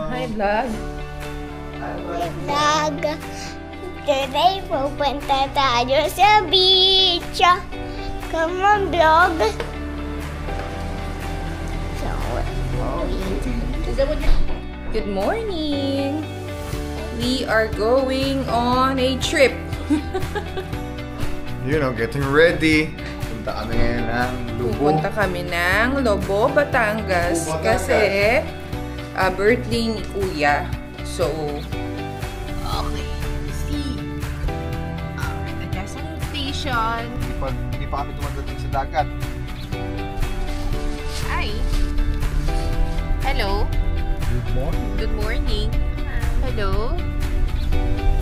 Hi, vlog. Vlog. Today, pupunta tayo sa beach. Come on, vlog. So, Good morning. We are going on a trip. You know, getting ready. Punta kami ngayon ng Lobo. Pupunta kami ng Lobo, Batangas. Kasi birthday ni Kuya. So, okay. See. Nasa station. Hindi pa kami dumadating sa dagat. Hi. Hello. Good morning. Good morning. Hello.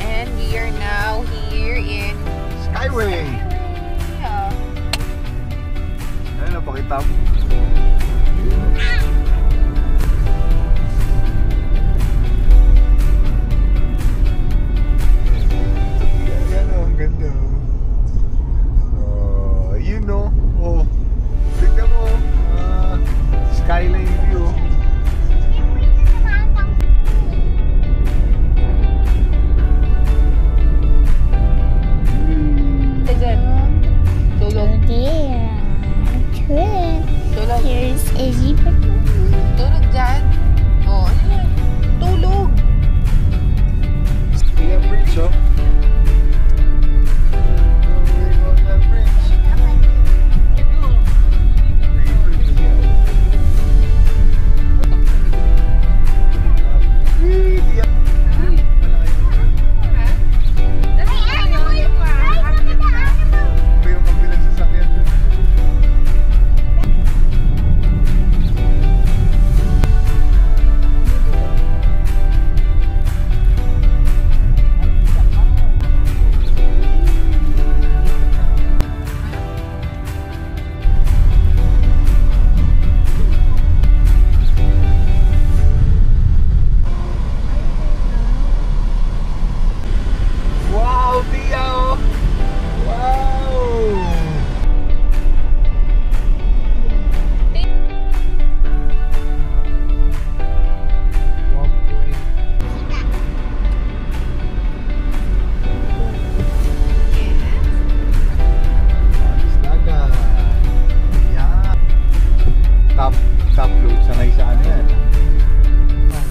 And we are now here in Skyway. Yeah. Ayun, napakita mo. Ayan o, ang ganda. You know, oh, tignan mo, skyline view. here's Izzy. Tulog dyan. Oh, ano yan? Tulog. Kaya bridge, oh. Going on that bridge.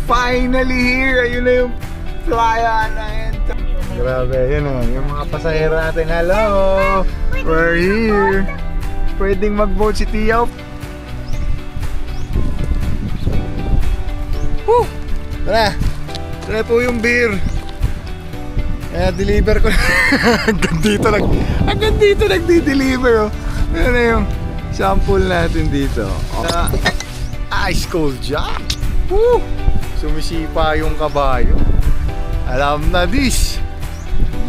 Finally here! Ayun na yung playa na yun. Grabe, yun o. Yung mga pasahero natin. Hello! We're here! Pwedeng mag-boat si Tia. Woo! Tara! Tara po yung beer. Kaya deliver ko. Hanggang dito nagdi-deliver. Oh. Ano na yung sample natin dito. Ice cold jam. Woo! Sumisipa yung kabayo. Alam na this.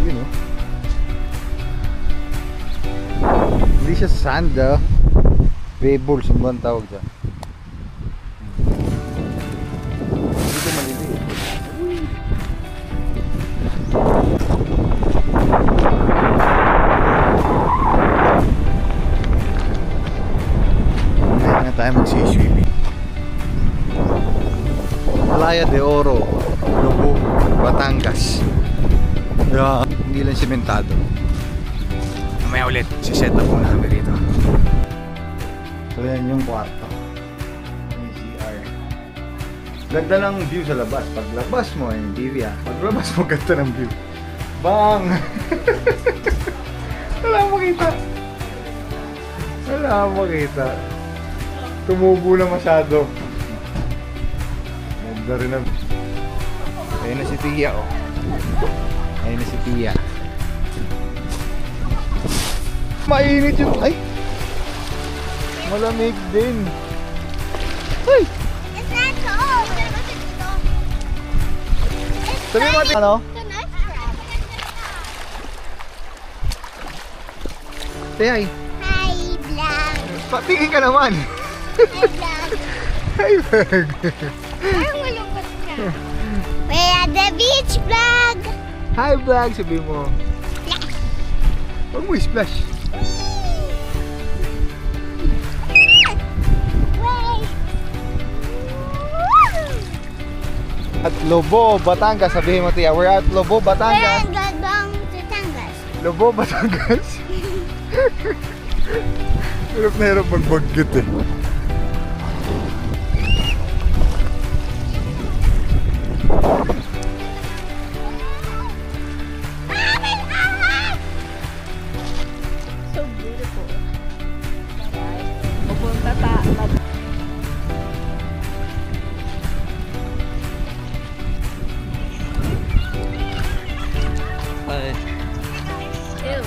You know. Hindi siya sand, pebbles, ang bang tawag dyan. Dito maliliit. Kaya na tayo magsiswimming. Playa de Oro, Lubog, Batangas. Yeah. Hindi lang sementado. Mamaya ulit, siset up muna kami rito. So yan yung kwarto. Yung CR. Ganda ng view sa labas. Paglabas mo, yung TV paglabas mo, ganda ng view. Bang! Wala mo makita. Wala mo makita. Tumubo na masyado. Ganda rin ang... Ayun na si Tia, oh. Ayun na si Tia. Mainit yung... Ay! Malamig din. Ay! It's not cold. Sabi mo natin, ano? It's a nice crab. Tiyay. Hi, vlog. Patingin ka naman. Hi, vlog. Hi, Berg. Parang malungkot ka. We're at the beach, vlog. Hi, vlog. Sabi mo. Huwag mo i-splash. At Lobo, Batangas. Sabihin mo, Tia. We're at Lobo, Batangas. We're at Gagong, Batangas. Lobo, Batangas. Hirap na hirap magbaggit eh. So beautiful. Pupunta ta. Ew.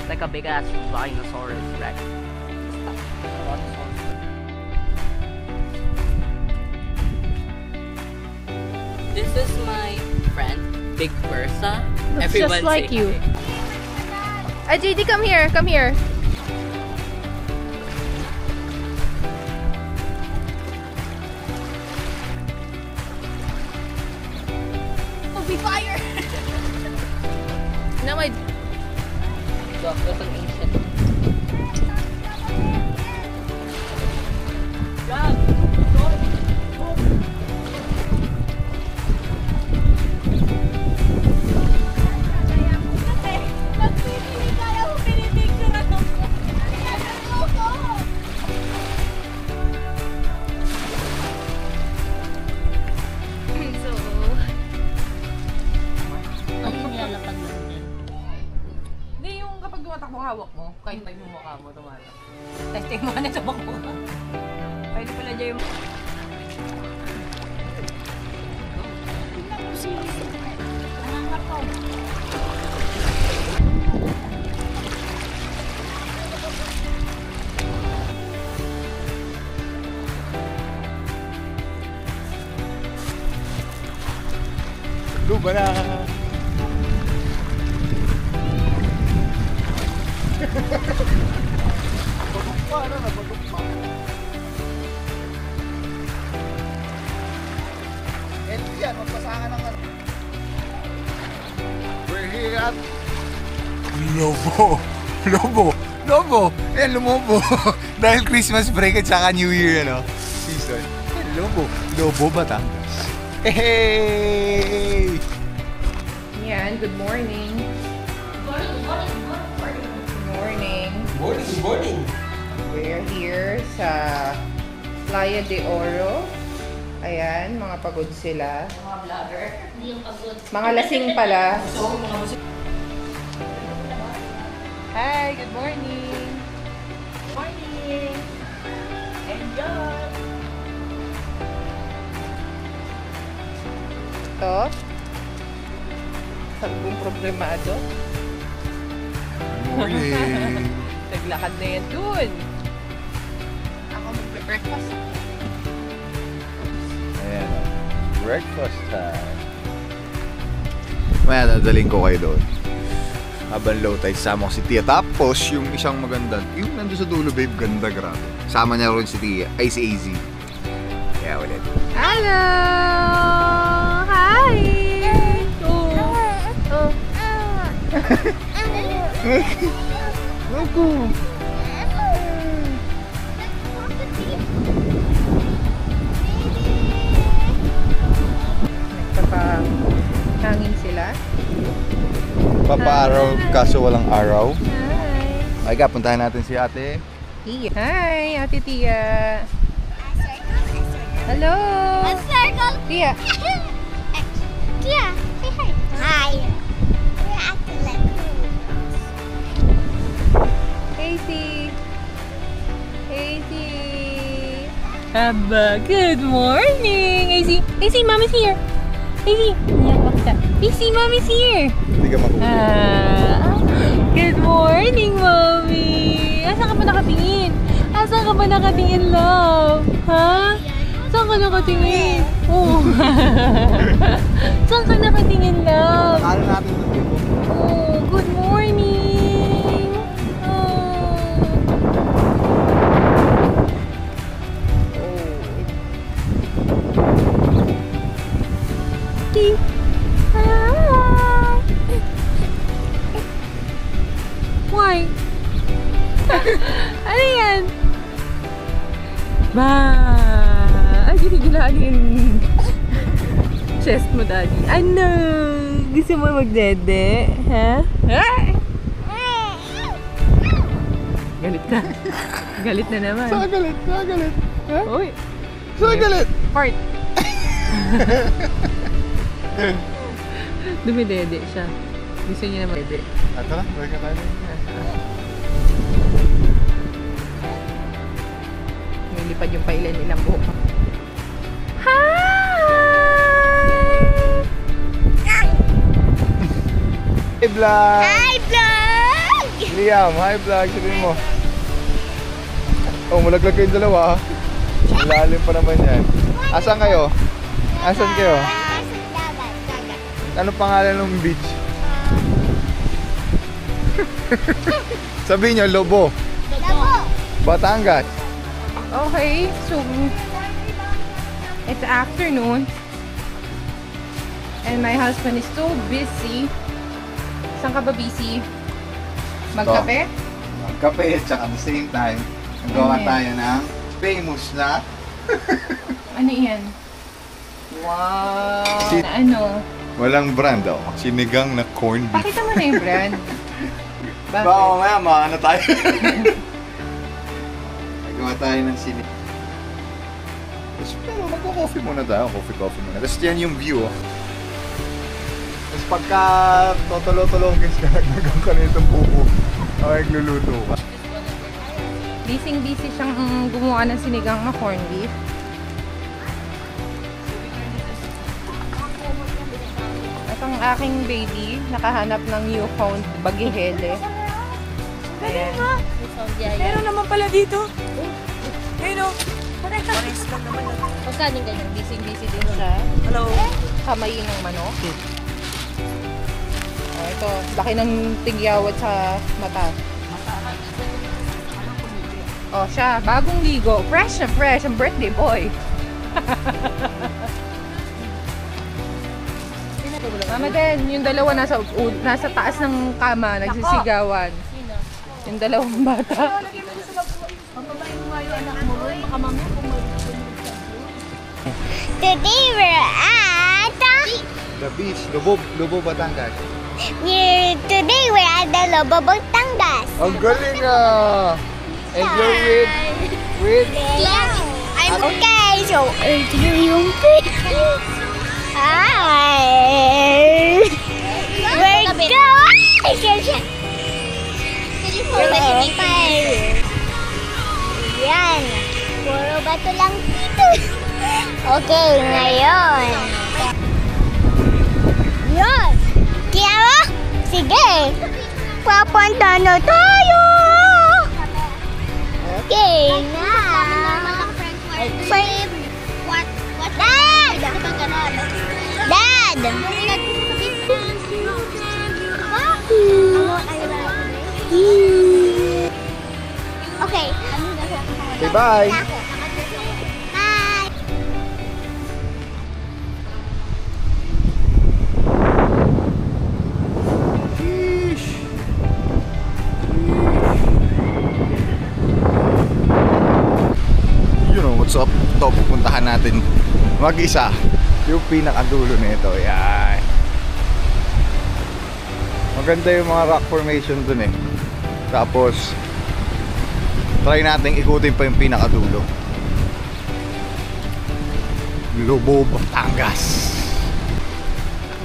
Like a big ass rhinoceros rex. This is my friend, Big Bersa. Looks Everyone just like say you. hi. JD, come here. Come here. Oh, be fire! No, my... So, there's an ancient. Hindi, yung kapag tumatakbo hawak mo, kahit tayo mo mukha mo, tumatak. Testing mo na sa bako. Pwede pala dyan yung... Luba na. Pagukpa na na, pagukpa. Entry yan, magpasahan ng ano. We're here at Lobo. Lobo. Ayan, lumobo. Dahil Christmas break at saka New Year, ano, season. Lobo, Batangas. Hey! Yan, good morning. Good morning. Good morning. We're here sa Playa de Oro. Ayan, mga pagod sila. Mga vlogger. Mga lasing pala. So, mga musik. Hi, good morning. Morning! Enjoy! Ito. Sagbong problemado. Morning! Naglakad na yan dun. Ako magbe-breakfast. Ayan. Breakfast time. Maya, nadaling ko kayo doon. Habang low tide, sama ko si Tia. Tapos, yung isang maganda, yung nandun sa dulo, babe, ganda, grabe. Sama niya rin si Tia, ay si AZ. Kaya ulit. Hello! Hi! Oh. Ako! Nagpapahangin sila. Papa-araw, kaso walang araw. Hi! Ay ka, puntahan natin si ate. Tia. Hi, Ate Tia. Hello! A circle. Tia. Yeah, say hi. Hi. We're at the lagoon. Casey. Casey. Abba, good morning. AC, Mommy's here. AC, AC, Mommy's here. Hindi ka makuha. Good morning, Mommy. Asan ka ba nakatingin? Asan ka ba nakatingin, love? Ha? Saan ka nakatingin? Oh. Saan ka nakatingin, love? Akala natin doon dito. Oh, good morning. Oh. Hi. Why? Ano yan? Ba? Ay, ginigilaan yung chest mo, Daddy. Ano? Gusto mo magdede? Ha? Galit ka. Galit na naman. Saan galit? Saan galit? Ha? Uy. Saan galit? Fart. Dumidede siya. Gusto niya na magdede. Ato na, balik ka tayo. Nilipad yung pailan nilang buhok. Hi! Hi, vlog! Hi, vlog! Liam, hi, vlog. Sabihin mo. Oh, mulaglag kayong dalawa. Ang lalim pa naman yan. Asan kayo? Asan kayo? Ano pangalan ng beach? Sabihin nyo, Lobo. Labo. Batangas. Okay, so it's afternoon and my husband is so busy. Saan ka ba busy? Magkape? Magkape, tsaka at the same time, nagawa Ano yan? tayo ng famous na Ano yan? Wow! Si- Na ano? walang brand daw. Sinigang na corned beef. Pakita mo na yung brand. Baka Bakit? mamaya maano tayo. Nagawa tayo ng sinigang. Pero magko-coffee muna tayo. Coffee muna. Tapos yan yung view. Oh. Tapos pagka totolo-tolongis ka, nagnagang ka na itong buko. Ako nagluluto ka. Busy siyang gumawa ng sinigang na corned beef. At ang aking baby, nakahanap ng newfound bagihele. Ayan. Meron naman pala dito. Ayun o. Pares lang naman. Magkano ganyan? Busy din siya. Hello. Kamayin ng manok. Oh, ito, laki ng tigyawat sa mata. Oh, siya, bagong ligo. Fresh na fresh, ang birthday boy. Mama din, yung dalawa nasa taas ng kama, nagsisigawan. Yung dalawang bata. Today we're at The beach, Lobo Batangas. Today we're at the Lobo Batangas. Ang galing ah! And you're with? I'm okay. So, ito na yung picture. Hi! We're going! Yan. Puro bato lang dito. Okay, ngayon. Yan. Kaya mo? Sige. Papunta na tayo. Okay, na. Dad! Dad! Okay. Okay, bye! Bye! You know what's up? Ito, pupuntahan natin mag-isa yung pinakadulo nito. Yan. Maganda yung mga rock formation dun eh. Tapos try natin ikutin pa yung pinakadulo. Lobo Batangas.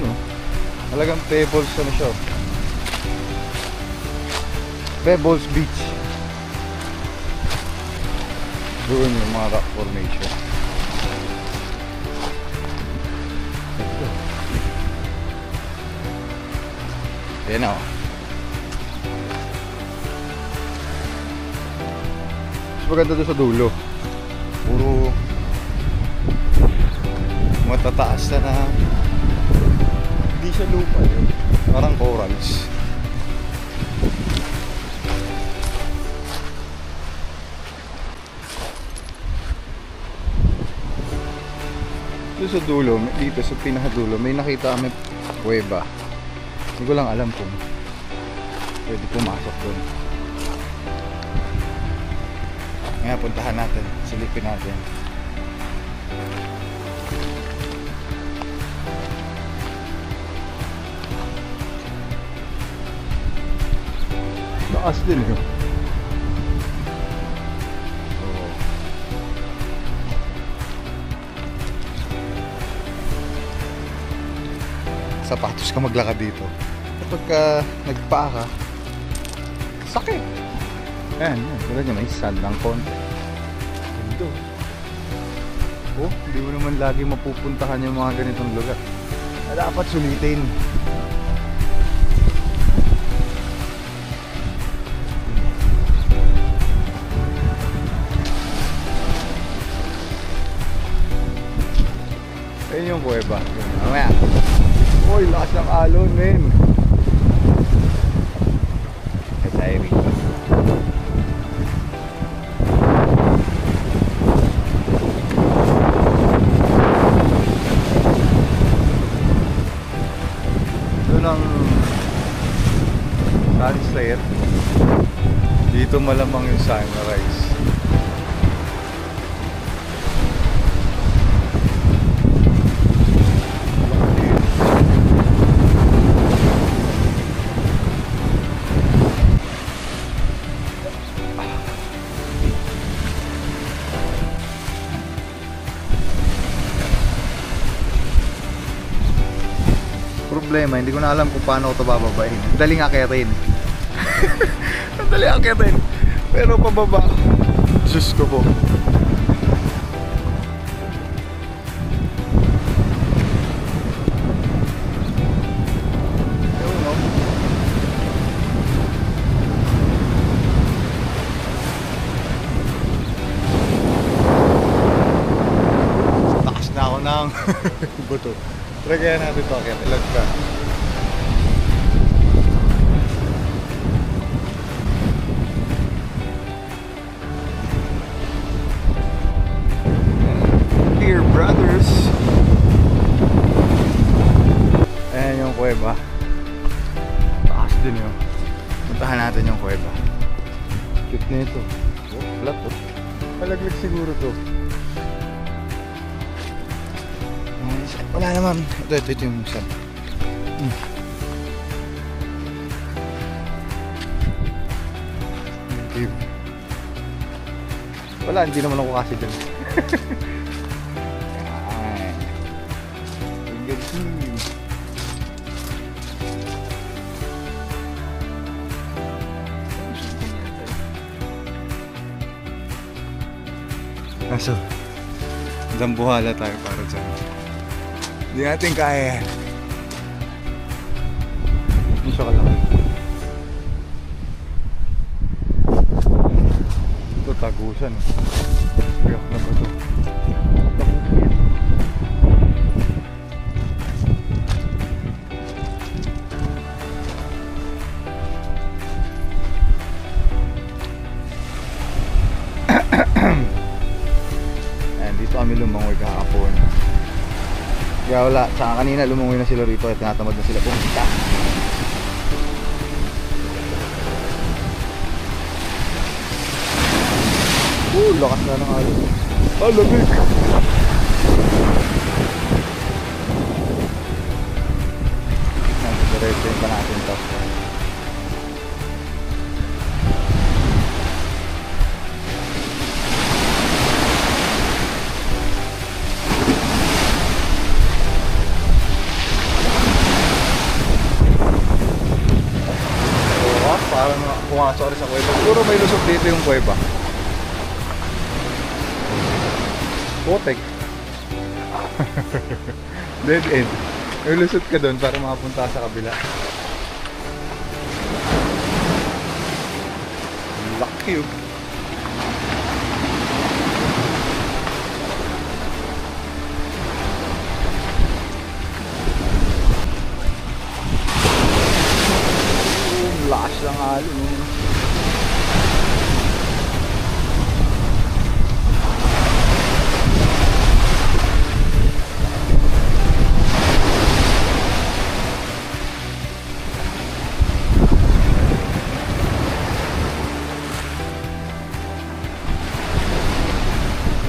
Ano? Talagang Pebbles ano siya. Pebbles Beach. Doon yung mga rock formation. Yan o. Mas maganda doon sa dulo. Puro matataas na hindi siya lupa yun. Parang corals. Doon sa dulo, dito sa pinakadulo, may nakita kami kuweba. Hindi ko lang alam kung pwede pumasok doon. Ngayon, puntahan natin. Silipin natin. Taas din yun. Sapatos ka maglakad dito. Kapag nagpaa ka, sakit. Ayan, tulad niya, may sand ng konti. Ito. Oh, hindi mo naman lagi mapupuntahan yung mga ganitong lugar. Dapat sulitin. Ayun yung kuweba. Mamaya. Uy, lakas ng alon, men. Ay, tayo rito. Ito ng sunset. Dito malamang yung sunrise. Problema, hindi ko na alam kung paano ko ito bababain. Daling akitin. Daling akitin. Pero pababa. Diyos ko po. Ayun, no? Takas na ako ng buto. Try kaya natin ito, kaya ilag ka. Dear brothers. Ayan yung kuweba. Taas din yun. Puntahan natin yung kuweba. Cute na ito. Oh, flat oh. Palaglag siguro to. Wala naman. Ito yung sun. cave. Wala, hindi naman ako kasi dyan. Ay. Good team. Kaso, dambuhala tayo para dyan. Hindi natin kaya yan. Hindi siya kalaki. Ito, tagusan. Biyak na ba ito? Ayan, dito kami lumangoy kahapon. Kaya wala, saka kanina lumangoy na sila rito at tinatamad na sila pumunta. Lakas na ng alon. Ah, lamig! Diretso pa natin ito. Parang pumasok rin sa kuweba. Siguro may lusot dito yung kuweba. Potek. Dead end. May lusot ka doon para makapunta sa kabila. Lucky yun. Lakas lang alon.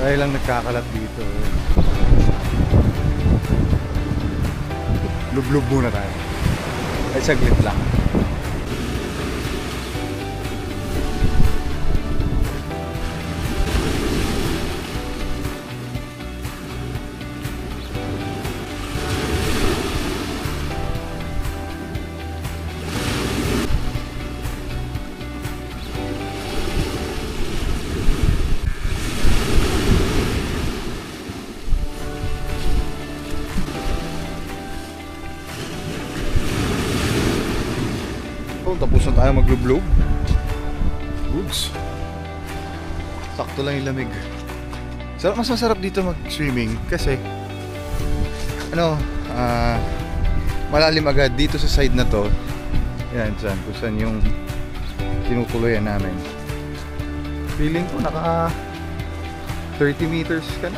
Dahil lang nagkakalat dito. Lublub muna tayo. Ay saglit lang. Tapos na tayo maglublob. Goods. Sakto lang yung lamig. Mas masarap dito mag-swimming kasi malalim agad dito sa side na to. Yan dyan, kung saan yung tinutuloyan namin. Feeling ko naka 30 meters ka na.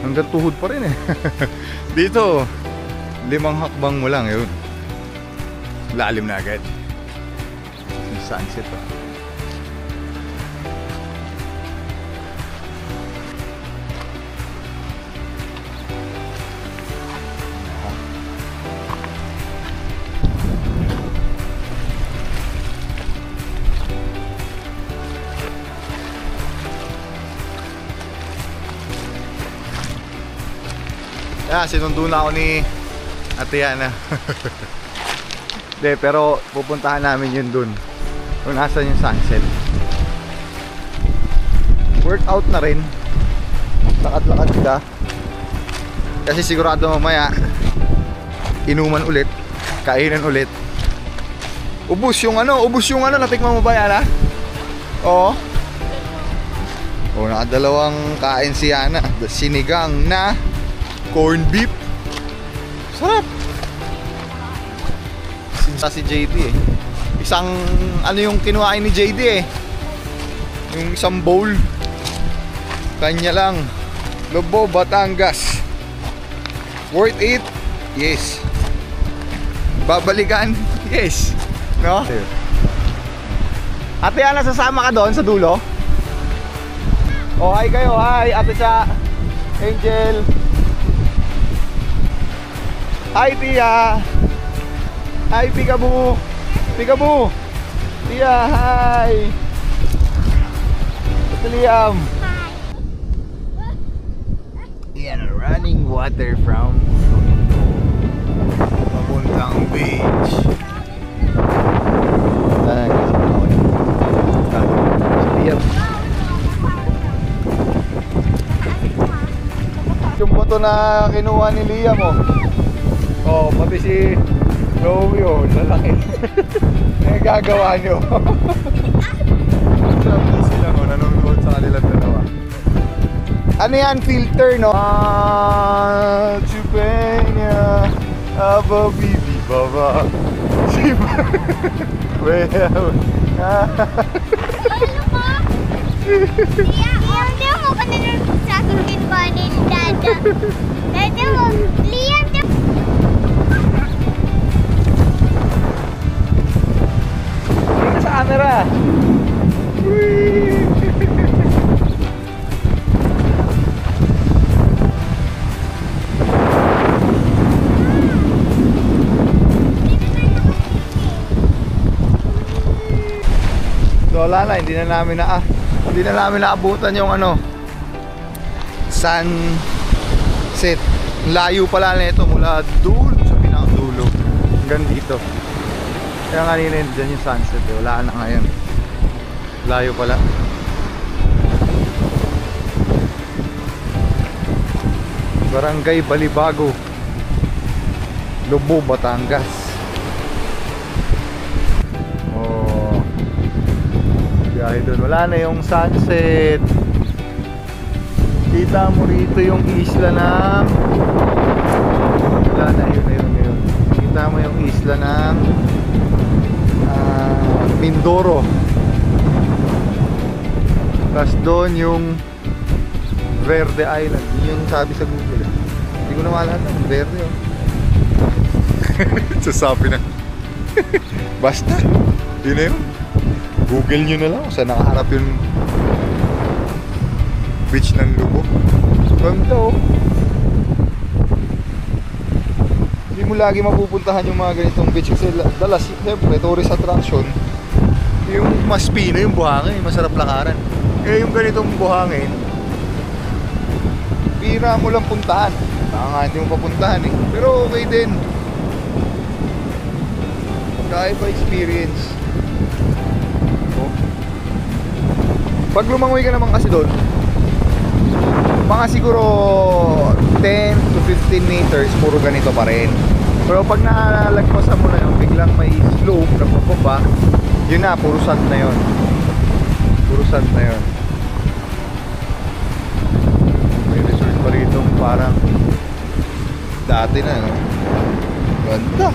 Hanggang tuhod pa rin eh. Dito 5 hakbang mo lang yun. Lalim na agad. Yung sunset pa. Sinundo na ako ni Ate Yana. De, pero pupuntahan namin yun dun kung nasan yung sunset. Workout na rin. Lakad-lakad ka. Kasi sigurado mamaya inuman ulit, kainan ulit. Ubus yung natikman mo ba yan ha? Oo. Nakadalawang kain si Yana. Sinigang na corned beef. Sarap. Si JD eh. Isang yung kinuhain ni JD eh. Yung isang bowl. Kanya lang. Lobo, Batangas. Worth it? Yes. Babalikan? Yes. No? Ate Ana, sasama ka doon sa dulo? Oh, hi kayo. Hi, Ate Cha. Angel. Hi, Tia. Hi, Peekaboo. Peekaboo. Lia, hi! Ito Liam. Yan, running water from papuntang beach. Liam. Yung boto na kinuha ni Liam, oh. Oh, pati si Romeo, lalaki. Ano gagawa nyo? Sila mo, nanonood sa kanilang dalawa. Ano yan? Filter, no? Chupenya Aba bibi baba Well Liam, di mo ka nanonood sa akin kinuha ni Dada. Dada mo, Liam, di sa camera. So wala na, hindi na namin naabutan yung ano sunset. Layo pala na ito mula doon sa pinakadulo hanggang dito. Kaya kanina dyan yung sunset, eh. Wala na ngayon. Layo pala. Barangay Balibago, Lobo, Batangas. Oh, biyahe doon. Wala na yung sunset. Kita mo rito yung isla ng wala na, yun. Kita mo yung isla ng Mindoro. Tapos doon yung Verde Island. Yun yung sabi sa Google. Hindi ko na maalala. Verde, oh. Sasabi na. Basta. Yun na yun. Google nyo na lang kung saan nakaharap yung beach ng Lubo. Ganda, oh. Hindi mo lagi mapupuntahan yung mga ganitong beach kasi dalas, siyempre, tourist attraction. Yung mas pino yung buhangin, masarap lakaran. Eh yung ganitong buhangin, pira mo lang puntahan. Baka nga hindi mo papuntahan eh. Pero okay din. Kakaiba experience. Oh. Pag lumangoy ka naman kasi doon, mga siguro 10 to 15 meters, puro ganito pa rin. Pero pag nalagpasan mo na yun, biglang may slope na pababa, yun na, puro sand na yun. Puro sand na yun. May resort pa rito, parang dati na, no? Ganda!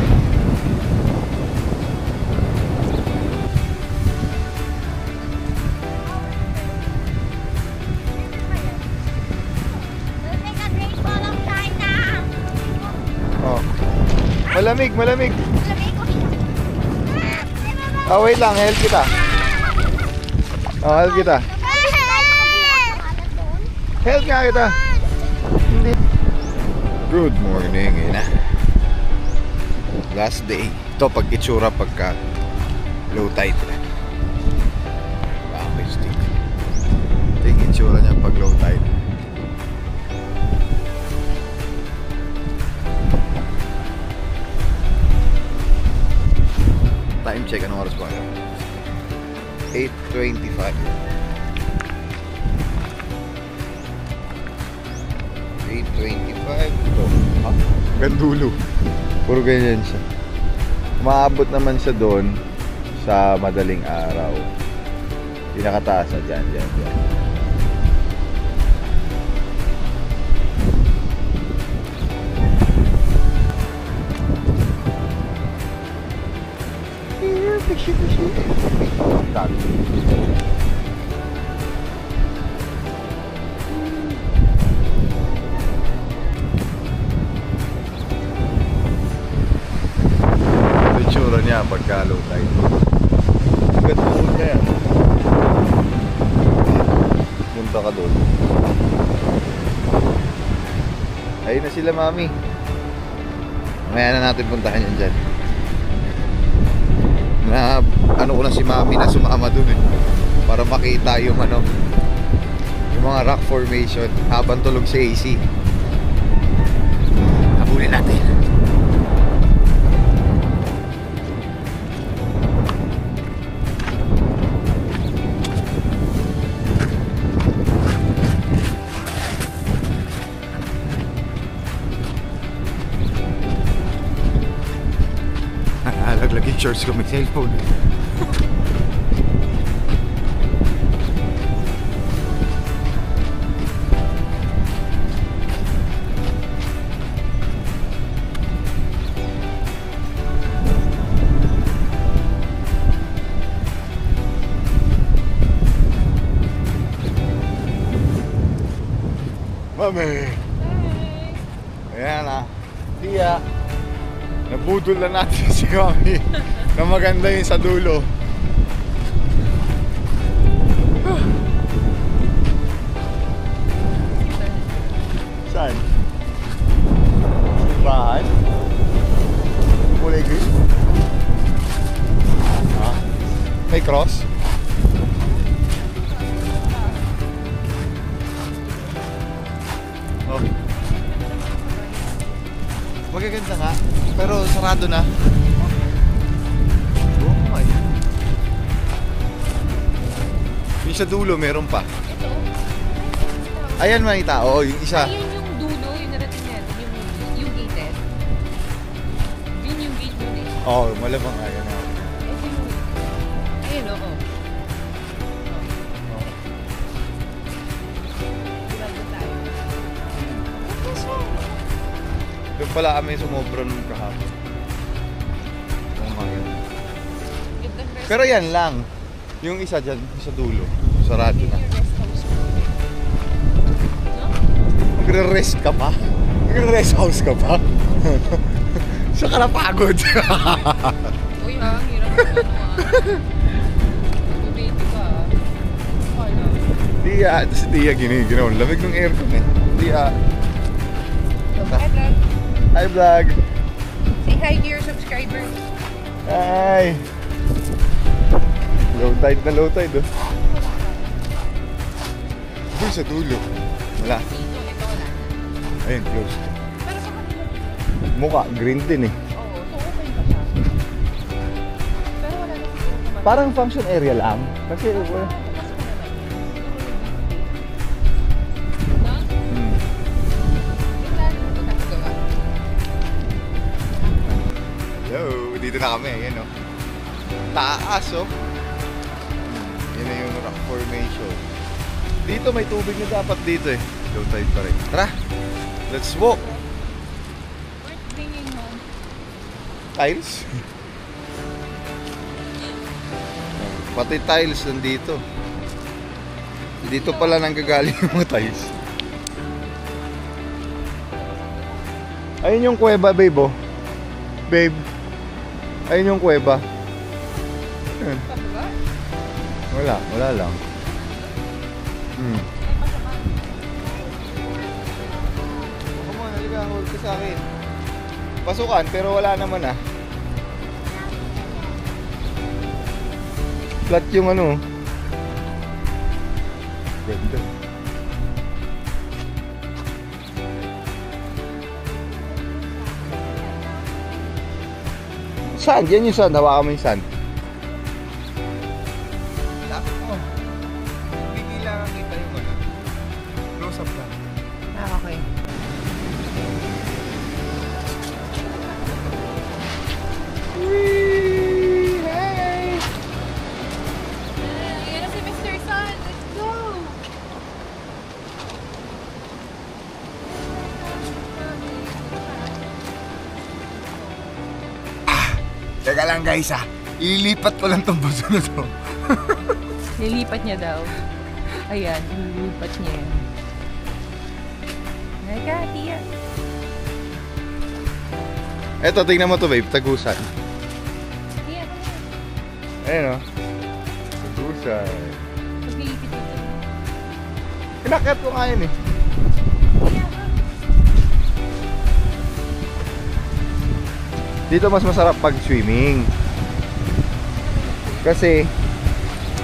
Oh. Malamig, malamig. Oh, wait lang, help kita. Oh, help kita. Help nga kita. Hindi. Good morning, ina. Last day. Ito pag itsura pagka low tide. Bakit stick. Ito yung itsura niya pag low tide. Time check, anong oras ba? 8:25. 8:25 ito. Ah, gandulo. Puro ganyan siya. Maabot naman siya doon sa madaling araw. Pinakataas na dyan. Itsura niya pagka low tide. Ganda niya yan. Punta ka doon. Ayun na sila, mami. Mamaya na natin puntahan yan dyan. Na ano ko na si mami na sumama dun eh. Para makita yung ano, yung mga rock formation habang tulog si AC. Habulin natin. Laglag yung shorts ko, may cellphone. Mami! Ayan na. Tia! Nabudol na natin si Mami na maganda yun sa dulo. Saan? Simbahan? Kulay green? Ah, may cross? Oh. Magaganda nga, pero sarado na. Oh my. Yung sa dulo, meron pa. Ayan, Manita. Oo, yung isa. Ayun yung dulo, yung narating natin, yung gated. Yun yung gate mo din. Oo, malamang nga yan. Ayun, oo. Doon pala kami sumobra nung kahapon. Oo nga yun. Pero yan lang. Yung isa dyan, sa dulo. Sarado na. Magre-rest ka pa? Magre-rest house ka pa? Siya ka napagod. Uy, ang hirap na baby ka. Ano? Dia, si Dia ginaw. Lamig ng aircon eh. Dia. Hi, vlog. Hi, vlog. Say hi to your subscribers. Hi. Low tide na low tide oh. Doon sa dulo. Wala. Ito wala. Ayun, close. Pero sa kanila. Mukha, green din eh. Oo, so okay ba siya? Pero wala na siguro naman. Parang function area lang. Kasi No? hmm. Yung lalo mo ito nakagawa. Hello, dito na kami. Ayan oh. Taas oh. Yan na yung rock formation. Dito may tubig na dapat dito eh. Low tide pa rin. Tara, let's walk. We're bringing home. Tiles? Pati tiles nandito. Dito pala nanggagaling yung mga tiles. Ayun yung kuweba, babe oh. Babe. Ayun yung kuweba. Ayun. Pababa? Wala lang. Come on, halika, hold ka sa akin. Pasukan, pero wala naman ah. Flat yung ano. Ganda. Sand? Yan yung sand. Hawakan mo yung sand. Lapit mo. Bibilangan kita yung ano. Close up lang. Ah, okay. Whee! Hey! Ayan na si Mr. Sun. Let's go! Teka lang guys ah. Ililipat ko lang tong baso na to. Lilipat niya daw. Ayan, lilipat niya yan. Naka, Tia. Eto, tingnan mo to babe. Tagusan. Tia, ano yan? Ayan o. Tagusan. Paglilipit ito. Kinakat ko nga yun eh. Tia, Dito mas masarap pag swimming. Kasi,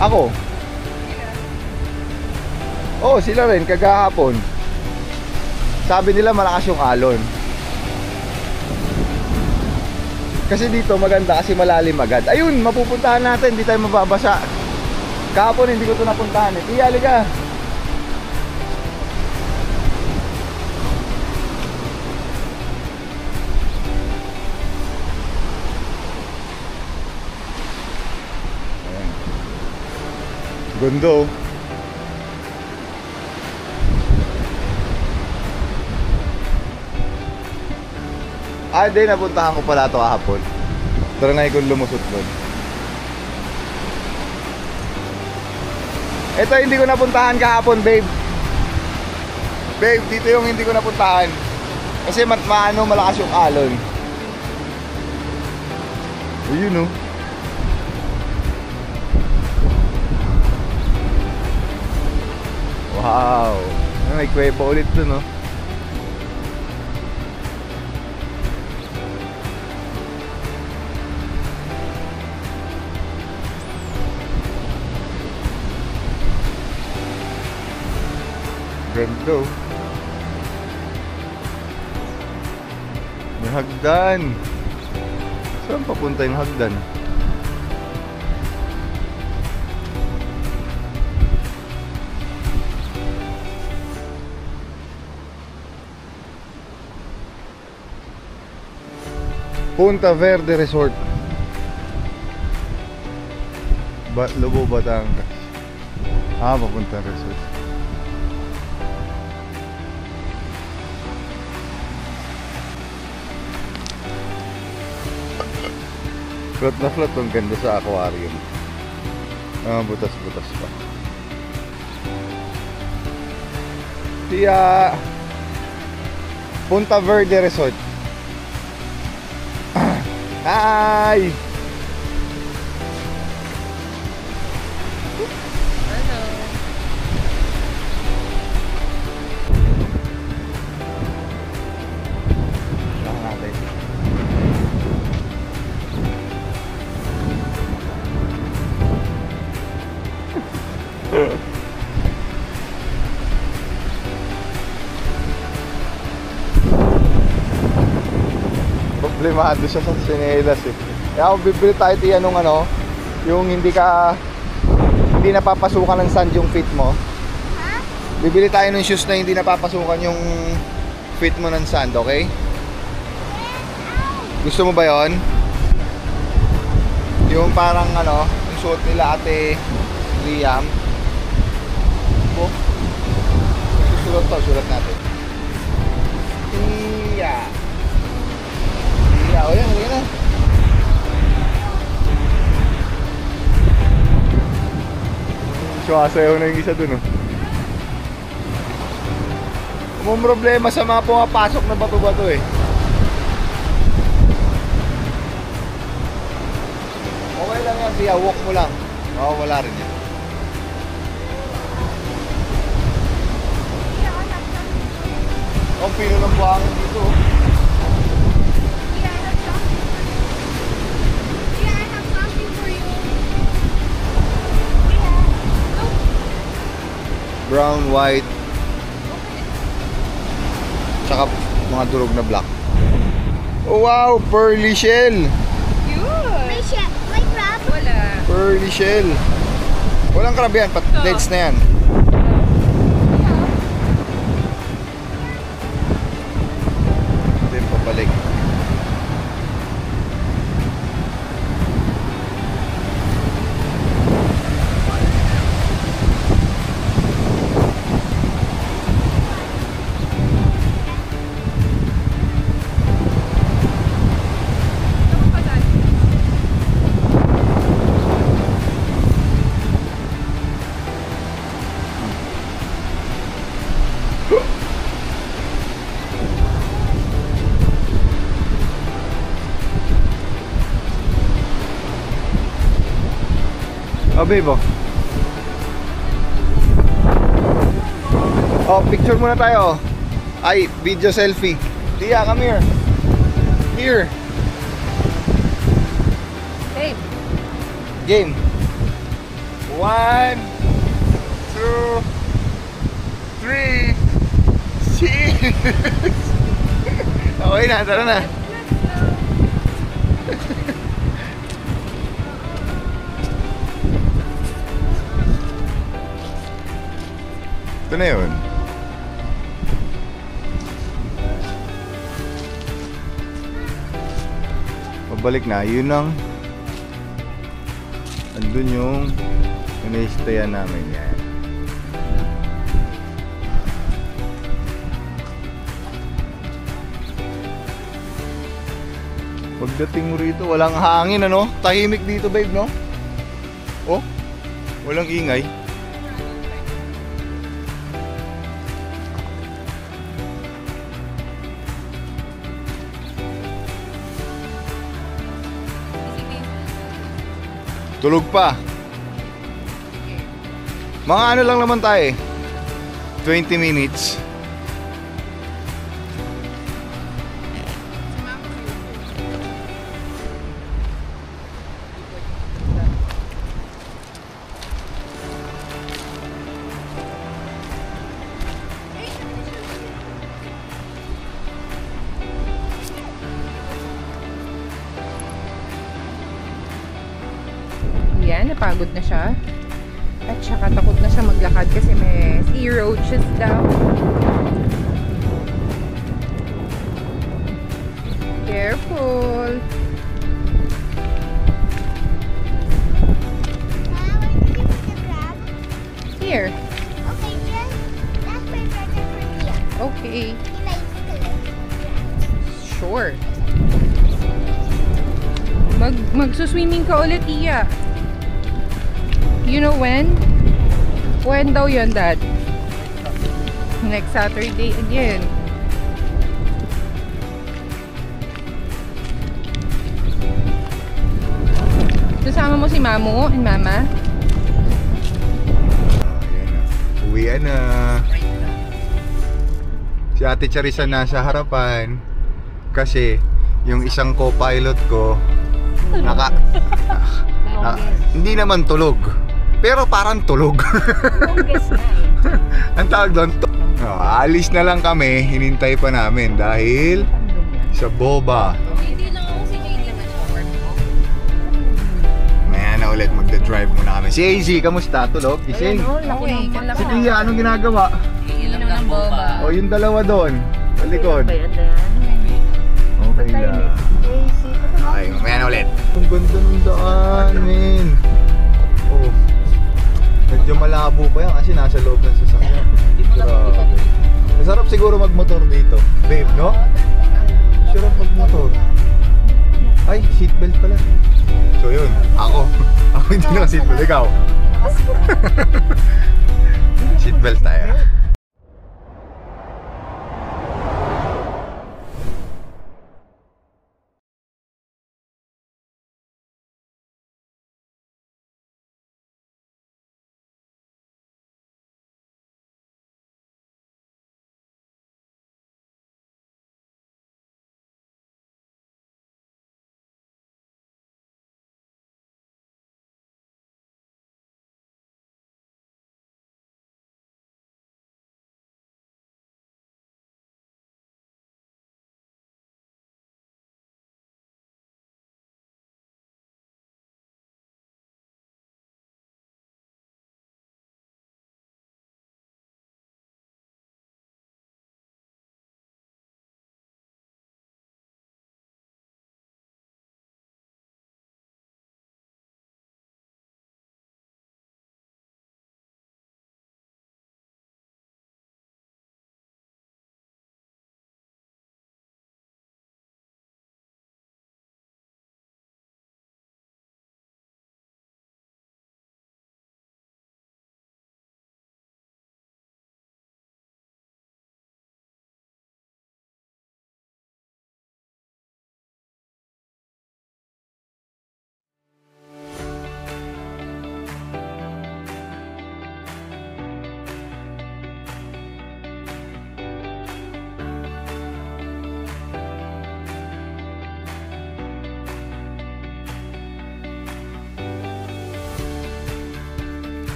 ako. Oo, sila rin, kagahapon. Sabi nila malakas yung alon. Kasi dito maganda kasi malalim agad. Ayun, mapupuntahan natin, hindi tayo mababasa. Kahapon hindi ko ito napuntahan eh. Tiya, halika. Ayan. Gundo. Hindi, napuntahan ko pala ito kahapon. Pero ngayon kong lumusot doon. Ito hindi ko napuntahan kahapon, babe. Babe, dito yung hindi ko napuntahan. Kasi malakas yung alon. Ayun oh. Wow. May kuweba ulit dun oh. Ganda oh. May hagdan. Saan papunta yung hagdan? Punta Verde Resort, Lobo, Batangas. Papunta resort. Flat na flat, ang ganda sa aquarium. Butas-butas pa. Tiya, Punta Verde Resort. Hi! Hello. Lang natin. Problemado siya sa sinelas eh. Kaya kung bibili tayo tiyan nung ano, yung hindi napapasukan ng sand yung feet mo. Bibili tayo ng shoes na hindi napapasukan yung feet mo ng sand, okay? Gusto mo ba yon? Yung parang ano, yung suot nila Ate Liam. Oh. Sulat natin. Iya. O yan, halika na. Sumasayaw na yung isa dun oh. May problema sa mga pumapasok na bato-bato eh. Okay lang yan, tiya, walk mo lang. Wala rin yan. Ang pino ng buhangin dito oh. Brown, white, tsaka mga durog na black. Oh wow, pearly shell. Cute. May crab. Wala. Pearly shell. Walang crab yan, deads na yan. Hindi papalik. Oh babe oh. Oh, picture muna tayo. Ay, video selfie. Tia, come here. Here. Babe. Game. 1, 2, 3. Cheers! Okay na, tara na. Ito na yun. Pabalik na, yun ang andun yung iniistayan namin yan. Pagdating mo rito, walang hangin ano? Tahimik dito babe, no? Oh, walang ingay. Tulog pa. Mga ano lang naman tayo 20 minutes. Yan, napagod na siya. At saka takot na siya maglakad kasi may sea roaches daw. Careful! Where did you put the crab? Here. Okay, just that's my brother for Leah. Okay. He likes to live. Sure. Magsuswimming ka ulit, Iya. You know when? When daw yun, Dad? Next Saturday again. Susama mo si Mamu and Mama? Ayan na. Uwian na. Si Ate Charissa nasa harapan. Kasi yung isang co-pilot ko hindi naman tulog. Pero parang tulog. Ang tawag doon, alis na lang kami, hinintay pa namin dahil sa boba. Hindi lang ako si JD nag-work mo. Maya na ulit, magda-drive muna kami. Si AZ, kamusta? Tulog? Gising? Okay, Si Tia, anong ginagawa? iinom ng boba. O yung dalawa doon, sa likod. Okay lang. Ay, mamaya na ulit. Ang ganda ng daan, men. Oh. Medyo malabo pa yan kasi nasa loob ng sasakyan. Grabe. Masarap siguro magmotor dito. Babe, no? Sarap magmotor. Ay, seatbelt pala. So yun, ako. Ako hindi naka-seatbelt. Ikaw? Seatbelt tayo.